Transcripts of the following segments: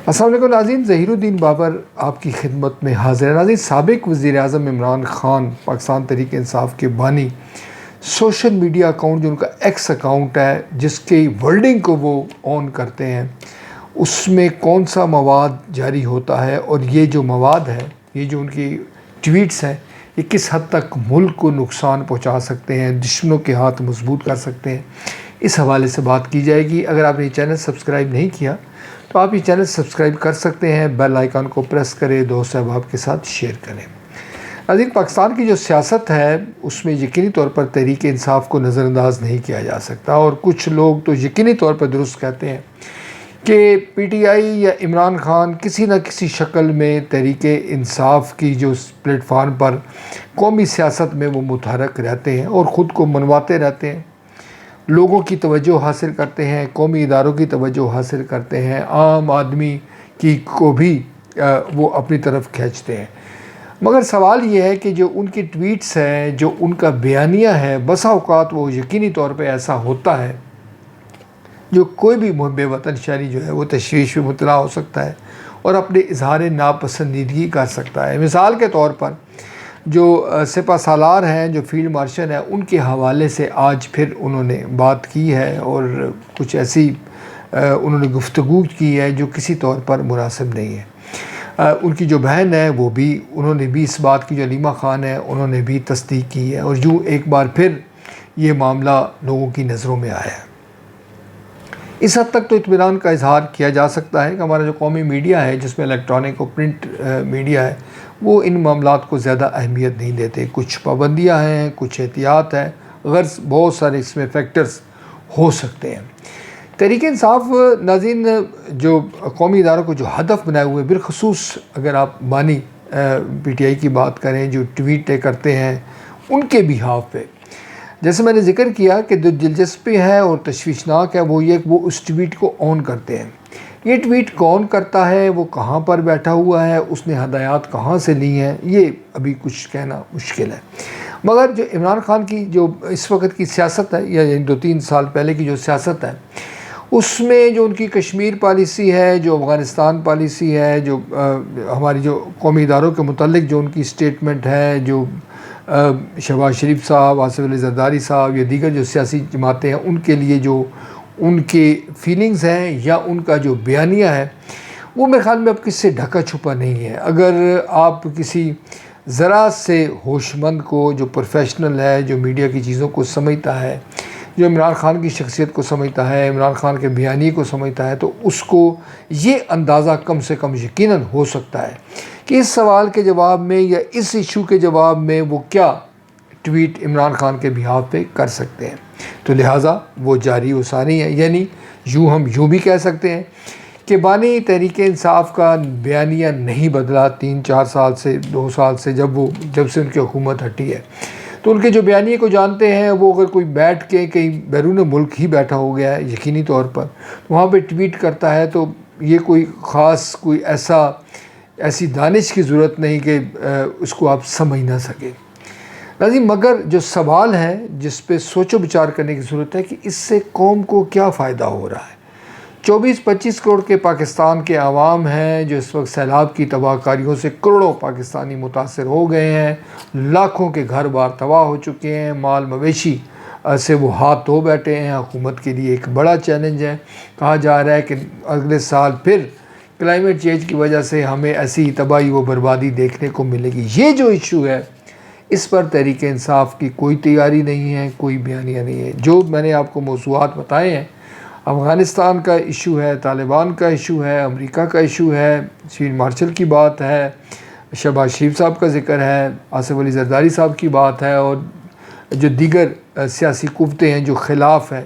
السلام علیکم ناظرین، ظہیر الدین بابر آپ کی خدمت میں حاضر ہے۔ ناظرین، سابق وزیر اعظم عمران خان پاکستان تحریک انصاف کے بانی سوشل میڈیا اکاؤنٹ جو ان کا ایکس اکاؤنٹ ہے جس کی ورلڈنگ کو وہ آن کرتے ہیں، اس میں کون سا مواد جاری ہوتا ہے اور یہ جو مواد ہے، یہ جو ان کی ٹویٹس ہیں، یہ کس حد تک ملک کو نقصان پہنچا سکتے ہیں، دشمنوں کے ہاتھ مضبوط کر سکتے ہیں، اس حوالے سے بات کی جائے گی۔ اگر آپ نے یہ چینل سبسکرائب نہیں کیا تو آپ یہ چینل سبسکرائب کر سکتے ہیں، بیل آئیکن کو پریس کریں، دوست احباب کے ساتھ شیئر کریں۔ ناظرین، پاکستان کی جو سیاست ہے اس میں یقینی طور پر تحریک انصاف کو نظر انداز نہیں کیا جا سکتا، اور کچھ لوگ تو یقینی طور پر درست کہتے ہیں کہ پی ٹی آئی یا عمران خان کسی نہ کسی شکل میں تحریک انصاف کی جو پلیٹ فارم پر قومی سیاست میں وہ متحرک رہتے ہیں اور خود کو منواتے رہتے ہیں، لوگوں کی توجہ حاصل کرتے ہیں، قومی اداروں کی توجہ حاصل کرتے ہیں، عام آدمی کو بھی وہ اپنی طرف کھینچتے ہیں۔ مگر سوال یہ ہے کہ جو ان کی ٹویٹس ہیں، جو ان کا بیانیہ ہے، بسا اوقات وہ یقینی طور پہ ایسا ہوتا ہے جو کوئی بھی محب وطن شہری جو ہے وہ تشویش میں مبتلا ہو سکتا ہے اور اپنے اظہار ناپسندیدگی کر سکتا ہے۔ مثال کے طور پر جو سپہ سالار ہیں، جو فیلڈ مارشل ہیں، ان کے حوالے سے آج پھر انہوں نے بات کی ہے اور کچھ ایسی انہوں نے گفتگو کی ہے جو کسی طور پر مناسب نہیں ہے۔ ان کی جو بہن ہے وہ بھی، انہوں نے بھی اس بات کی، جو علیمہ خان ہے، انہوں نے بھی تصدیق کی ہے، اور یوں ایک بار پھر یہ معاملہ لوگوں کی نظروں میں آیا ہے۔ اس حد تک تو اطمینان کا اظہار کیا جا سکتا ہے کہ ہمارا جو قومی میڈیا ہے، جس میں الیکٹرانک اور پرنٹ میڈیا ہے، وہ ان معاملات کو زیادہ اہمیت نہیں دیتے۔ کچھ پابندیاں ہیں، کچھ احتیاط ہے، غرض بہت سارے اس میں فیکٹرز ہو سکتے ہیں۔ تحریک انصاف ناظرین جو قومی اداروں کو جو ہدف بنائے ہوئے، بالخصوص اگر آپ بانی پی ٹی آئی کی بات کریں، جو ٹویٹیں کرتے ہیں ان کے بیہاف پہ، جیسے میں نے ذکر کیا کہ جو دلچسپی ہے اور تشویشناک ہے وہ یہ کہ وہ اس ٹویٹ کو آن کرتے ہیں۔ یہ ٹویٹ کون کرتا ہے، وہ کہاں پر بیٹھا ہوا ہے، اس نے ہدایات کہاں سے لی ہیں، یہ ابھی کچھ کہنا مشکل ہے۔ مگر جو عمران خان کی جو اس وقت کی سیاست ہے، یا 2-3 سال پہلے کی جو سیاست ہے، اس میں جو ان کی کشمیر پالیسی ہے، جو افغانستان پالیسی ہے، جو ہماری جو قومی اداروں کے متعلق جو ان کی سٹیٹمنٹ ہے، جو شہباز شریف صاحب، آصف علی زرداری صاحب یا دیگر جو سیاسی جماعتیں ہیں، ان کے لیے جو ان کے فیلنگز ہیں یا ان کا جو بیانیہ ہے، وہ میرے خیال میں اب کس سے ڈھکا چھپا نہیں ہے۔ اگر آپ کسی ذرا سے ہوش مند کو، جو پروفیشنل ہے، جو میڈیا کی چیزوں کو سمجھتا ہے، جو عمران خان کی شخصیت کو سمجھتا ہے، عمران خان کے بیانیے کو سمجھتا ہے، تو اس کو یہ اندازہ کم سے کم یقیناً ہو سکتا ہے کہ اس سوال کے جواب میں یا اس ایشو کے جواب میں وہ کیا ٹویٹ عمران خان کے بیہاف پہ کر سکتے ہیں۔ تو لہٰذا وہ جاری و ساری ہے، یعنی ہم یوں بھی کہہ سکتے ہیں کہ بانی تحریک انصاف کا بیانیہ نہیں بدلا 3-4 سال سے، 2 سال سے، جب سے ان کی حکومت ہٹی ہے۔ تو ان کے جو بیانیے کو جانتے ہیں، وہ اگر کوئی بیٹھ کے کہیں بیرون ملک ہی بیٹھا ہو گیا ہے یقینی طور پر، وہاں پہ ٹویٹ کرتا ہے، تو یہ کوئی خاص کوئی ایسی دانش کی ضرورت نہیں کہ اس کو آپ سمجھ نہ سکیں۔ ناظرین، مگر جو سوال ہے جس پہ سوچ و بچار کرنے کی ضرورت ہے کہ اس سے قوم کو کیا فائدہ ہو رہا ہے۔ 24-25 کروڑ کے پاکستان کے عوام ہیں جو اس وقت سیلاب کی تباہ کاریوں سے کروڑوں پاکستانی متاثر ہو گئے ہیں، لاکھوں کے گھر بار تباہ ہو چکے ہیں، مال مویشی سے وہ ہاتھ دھو بیٹھے ہیں۔ حکومت کے لیے ایک بڑا چیلنج ہے، کہا جا رہا ہے کہ اگلے سال پھر کلائمیٹ چینج کی وجہ سے ہمیں ایسی تباہی و بربادی دیکھنے کو ملے گی۔ یہ جو ایشو ہے، اس پر تحریک انصاف کی کوئی تیاری نہیں ہے، کوئی بیانیہ نہیں ہے۔ جو میں نے آپ کو موضوعات بتائے ہیں، افغانستان کا ایشو ہے، طالبان کا ایشو ہے، امریکہ کا ایشو ہے، فیلڈ مارشل کی بات ہے، شہباز شریف صاحب کا ذکر ہے، آصف علی زرداری صاحب کی بات ہے، اور جو دیگر سیاسی قوتیں ہیں جو خلاف ہیں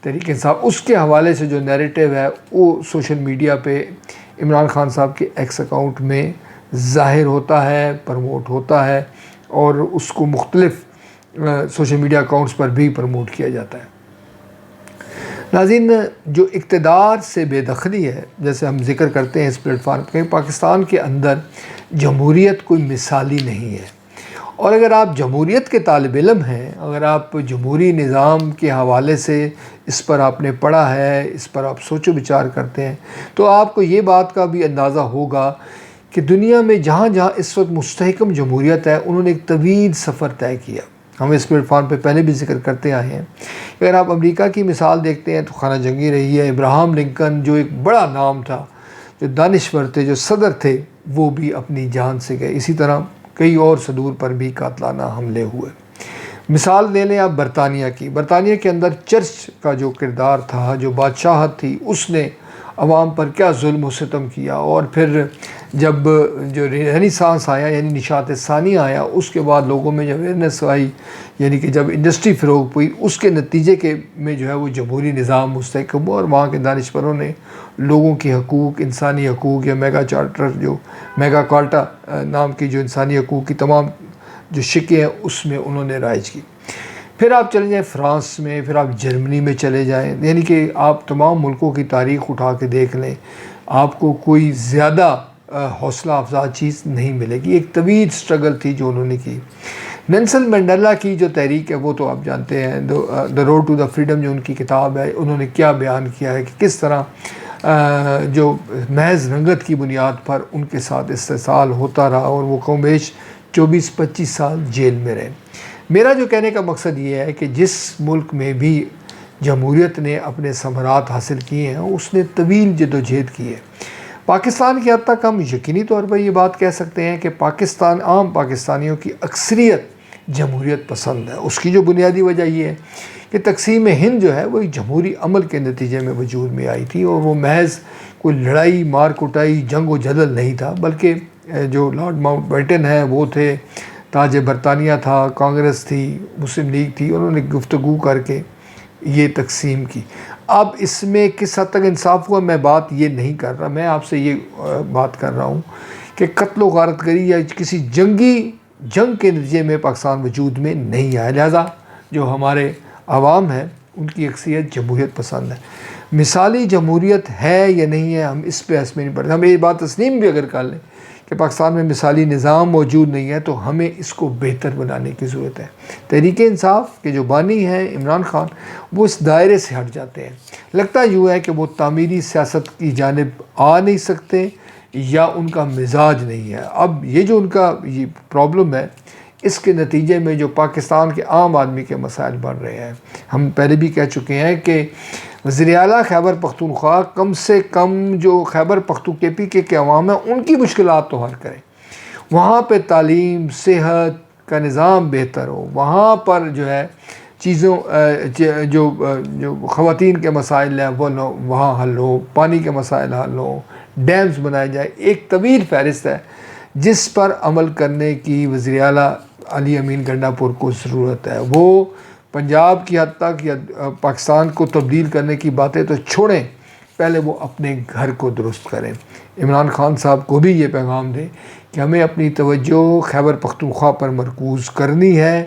تحریک انصاف، اس کے حوالے سے جو نیریٹو ہے وہ سوشل میڈیا پہ عمران خان صاحب کے ایکس اکاؤنٹ میں ظاہر ہوتا ہے، پروموٹ ہوتا ہے، اور اس کو مختلف سوشل میڈیا اکاؤنٹس پر بھی پروموٹ کیا جاتا ہے۔ ناظرین، جو اقتدار سے بے دخلی ہے، جیسے ہم ذکر کرتے ہیں اس پلیٹ فارم پہ، پاکستان کے اندر جمہوریت کوئی مثالی نہیں ہے، اور اگر آپ جمہوریت کے طالب علم ہیں، اگر آپ جمہوری نظام کے حوالے سے اس پر آپ نے پڑھا ہے، اس پر آپ سوچ و بچار کرتے ہیں، تو آپ کو یہ بات کا بھی اندازہ ہوگا کہ دنیا میں جہاں جہاں اس وقت مستحکم جمہوریت ہے، انہوں نے ایک طویل سفر طے کیا۔ ہم اس پلیٹ فارم پہ پہلے بھی ذکر کرتے آئے ہیں۔ اگر آپ امریکہ کی مثال دیکھتے ہیں تو خانہ جنگی رہی ہے۔ ابراہم لنکن جو ایک بڑا نام تھا، جو دانشور تھے، جو صدر تھے، وہ بھی اپنی جان سے گئے۔ اسی طرح کئی اور صدور پر بھی قاتلانہ حملے ہوئے۔ مثال لے لیں آپ برطانیہ کی۔ برطانیہ کے اندر چرچ کا جو کردار تھا، جو بادشاہت تھی، اس نے عوام پر کیا ظلم و ستم کیا، اور پھر جب جو رینیسانس آیا یعنی نشاط ثانی آیا، اس کے بعد لوگوں میں جب اویئرنیس آئی، یعنی کہ جب انڈسٹری فروغ ہوئی، اس کے نتیجے میں جو ہے وہ جمہوری نظام مستحکم ہوا، اور وہاں کے دانشوروں نے لوگوں کی حقوق، انسانی حقوق، یا میگا چارٹر جو میگا کارٹا نام کی جو انسانی حقوق کی تمام جو شکیں ہیں، اس میں انہوں نے رائج کی۔ پھر آپ چلے جائیں فرانس میں، پھر آپ جرمنی میں چلے جائیں، یعنی کہ آپ تمام ملکوں کی تاریخ اٹھا کے دیکھ لیں، آپ کو کوئی زیادہ حوصلہ افزا چیز نہیں ملے گی۔ ایک طویل سٹرگل تھی جو انہوں نے کی۔ نیلسن منڈیلا کی جو تحریک ہے وہ تو آپ جانتے ہیں، the road to the freedom جو ان کی کتاب ہے، انہوں نے کیا بیان کیا ہے کہ کس طرح جو محض رنگت کی بنیاد پر ان کے ساتھ استحصال ہوتا رہا، اور وہ کم بیش 24-25 سال جیل میں رہے۔ میرا جو کہنے کا مقصد یہ ہے کہ جس ملک میں بھی جمہوریت نے اپنے ثمرات حاصل کیے ہیں، اس نے طویل جدوجہد کی ہے۔ پاکستان کی حد تک ہم یقینی طور پر یہ بات کہہ سکتے ہیں کہ عام پاکستانیوں کی اکثریت جمہوریت پسند ہے۔ اس کی جو بنیادی وجہ یہ ہے کہ تقسیم ہند جو ہے وہ ایک جمہوری عمل کے نتیجے میں وجود میں آئی تھی، اور وہ محض کوئی لڑائی، مار کٹائی، جنگ و جدل نہیں تھا، بلکہ جو لارڈ ماؤنٹ بیٹن ہے وہ تھے، تاج برطانیہ تھا، کانگریس تھی، مسلم لیگ تھی، انہوں نے گفتگو کر کے یہ تقسیم کی۔ اب اس میں کس حد تک انصاف ہوا، میں بات یہ نہیں کر رہا، میں آپ سے یہ بات کر رہا ہوں کہ قتل و غارت گری یا کسی جنگ کے نتیجے میں پاکستان وجود میں نہیں آیا، لہٰذا جو ہمارے عوام ہیں ان کی اکثریت جمہوریت پسند ہے۔ مثالی جمہوریت ہے یا نہیں ہے، ہم اس پہ میں نہیں پڑھتے۔ ہم یہ بات تسلیم بھی اگر کر لیں کہ پاکستان میں مثالی نظام موجود نہیں ہے، تو ہمیں اس کو بہتر بنانے کی ضرورت ہے۔ تحریک انصاف کے جو بانی ہیں عمران خان، وہ اس دائرے سے ہٹ جاتے ہیں۔ لگتا یوں ہے کہ وہ تعمیری سیاست کی جانب آ نہیں سکتے، یا ان کا مزاج نہیں ہے۔ اب یہ جو ان کا یہ پرابلم ہے، اس کے نتیجے میں جو پاکستان کے عام آدمی کے مسائل بڑھ رہے ہیں۔ ہم پہلے بھی کہہ چکے ہیں کہ وزیر اعلیٰ خیبر پختونخوا کم سے کم جو خیبر پختونخوا کے عوام ہیں، ان کی مشکلات تو حل کریں۔ وہاں پہ تعلیم، صحت کا نظام بہتر ہو، وہاں پر جو ہے چیزوں جو خواتین کے مسائل ہیں وہ وہاں حل ہو، پانی کے مسائل حل ہو، ڈیمز بنائے جائے۔ ایک طویل فہرست ہے جس پر عمل کرنے کی وزیر اعلیٰ علی امین گنڈاپور کو ضرورت ہے۔ وہ پنجاب کی حد تک یا پاکستان کو تبدیل کرنے کی باتیں تو چھوڑیں، پہلے وہ اپنے گھر کو درست کریں۔ عمران خان صاحب کو بھی یہ پیغام دیں کہ ہمیں اپنی توجہ خیبر پختونخوا پر مرکوز کرنی ہے،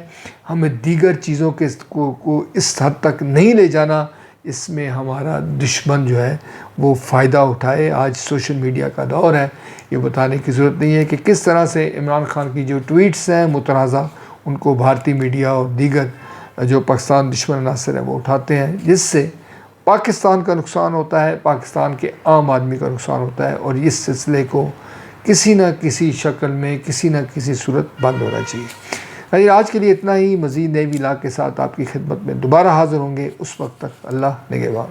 ہمیں دیگر چیزوں کو اس حد تک نہیں لے جانا، اس میں ہمارا دشمن جو ہے وہ فائدہ اٹھائے۔ آج سوشل میڈیا کا دور ہے، یہ بتانے کی ضرورت نہیں ہے کہ کس طرح سے عمران خان کی جو ٹویٹس ہیں متنازع، ان کو بھارتی میڈیا اور دیگر جو پاکستان دشمن عناصر ہیں وہ اٹھاتے ہیں، جس سے پاکستان کا نقصان ہوتا ہے، پاکستان کے عام آدمی کا نقصان ہوتا ہے، اور اس سلسلے کو کسی نہ کسی شکل میں، کسی نہ کسی صورت بند ہونا چاہیے۔ آج کے لیے اتنا ہی۔ مزید نئے ویلاگ کے ساتھ آپ کی خدمت میں دوبارہ حاضر ہوں گے، اس وقت تک اللہ نگہبان۔